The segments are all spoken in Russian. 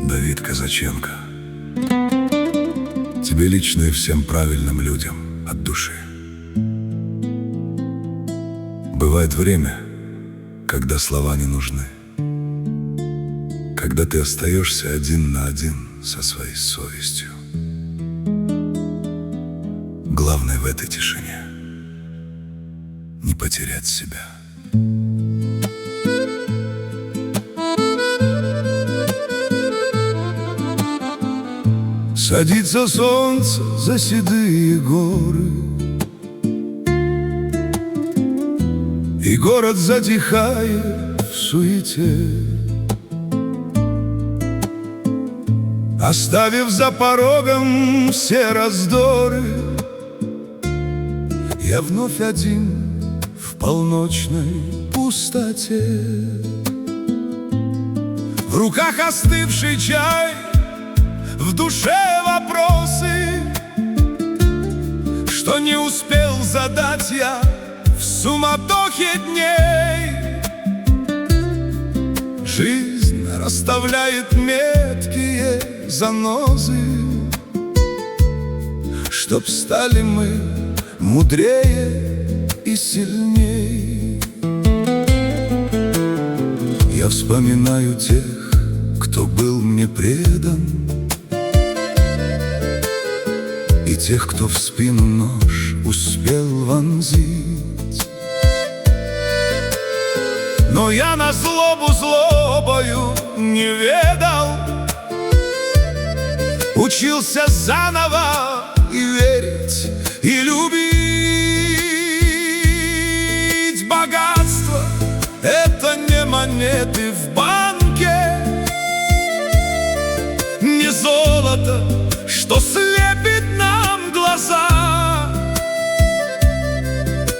Давид Казаченко. Тебе лично и всем правильным людям от души. Бывает время, когда слова не нужны, когда ты остаешься один на один со своей совестью. Главное в этой тишине не потерять себя. Садится солнце за седые горы, и город затихает в суете, оставив за порогом все раздоры. Я вновь один в полночной пустоте. В руках остывший чай, в душе вопросы, что не успел задать я в суматохе дней. Жизнь расставляет меткие занозы, чтоб стали мы мудрее и сильней. Я вспоминаю тех, кто был мне предан, и тех, кто в спину нож успел вонзить. Но я на злобу злобою не ведал, учился заново и верить, и любить. Богатство — это не монеты в банке, не золото, что слепит нам глаза,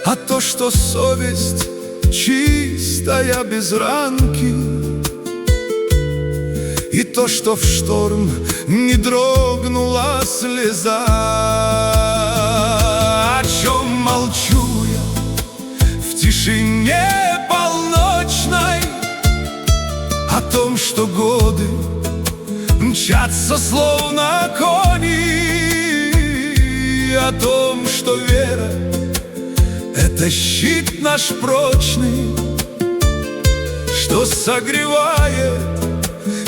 а то, что совесть чистая без ранки, и то, что в шторм не дрогнула слеза. О чем молчу я в тишине полночной? О том, что годы мчатся словно кони, о том, что вера — это щит наш прочный, что согревает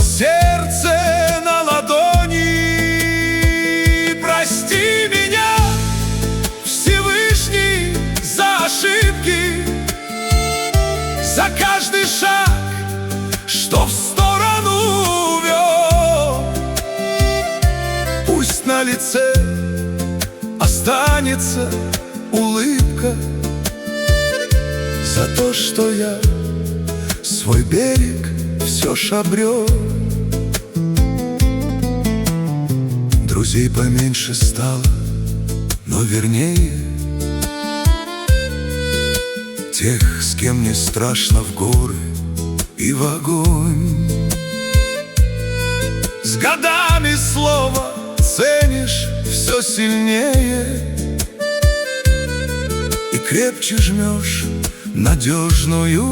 сердце на ладони. Прости меня, Всевышний, за ошибки, за каждый шаг, что в сторону вел. Пусть на лице останется улыбка за то, что я свой берег все ж обрел. Друзей поменьше стало, но вернее тех, с кем не страшно в горы и в огонь. С годами слово ценишь все сильнее и крепче жмешь надежную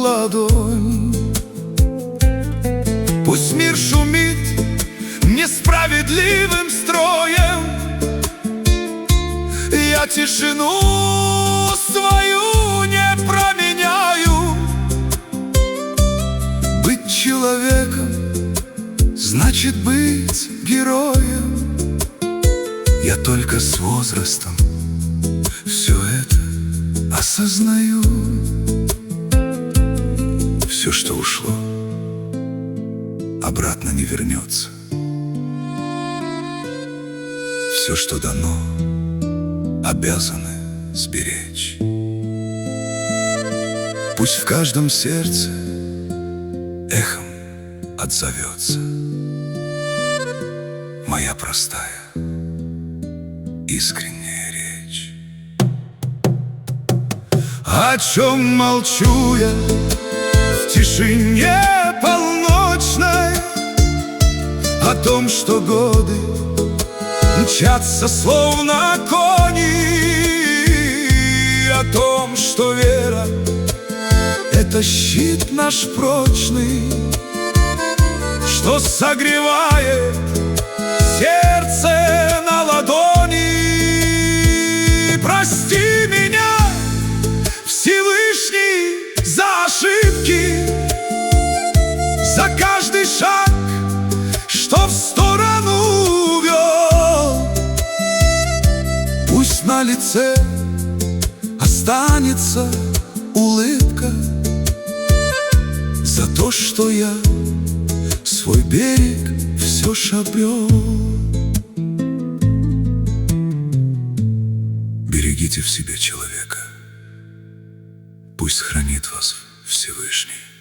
ладонь. Пусть мир шумит несправедливым строем, я тишину свою не променяю. Быть человеком значит быть героем. Я только с возрастом все это осознаю. Все, что ушло, обратно не вернется. Все, что дано, обязаны сберечь. Пусть в каждом сердце эхом отзовется моя простая, искренняя речь. О чем молчу я в тишине полночной? О том, что годы мчатся словно кони, о том, что что вера — это щит наш прочный, что согревает сердце на ладони. Прости меня, Всевышний, за ошибки, за каждый шаг, что в сторону вел. Пусть на лице останется улыбка за то, что я свой берег все ж обрел. Берегите в себе человека, пусть хранит вас Всевышний.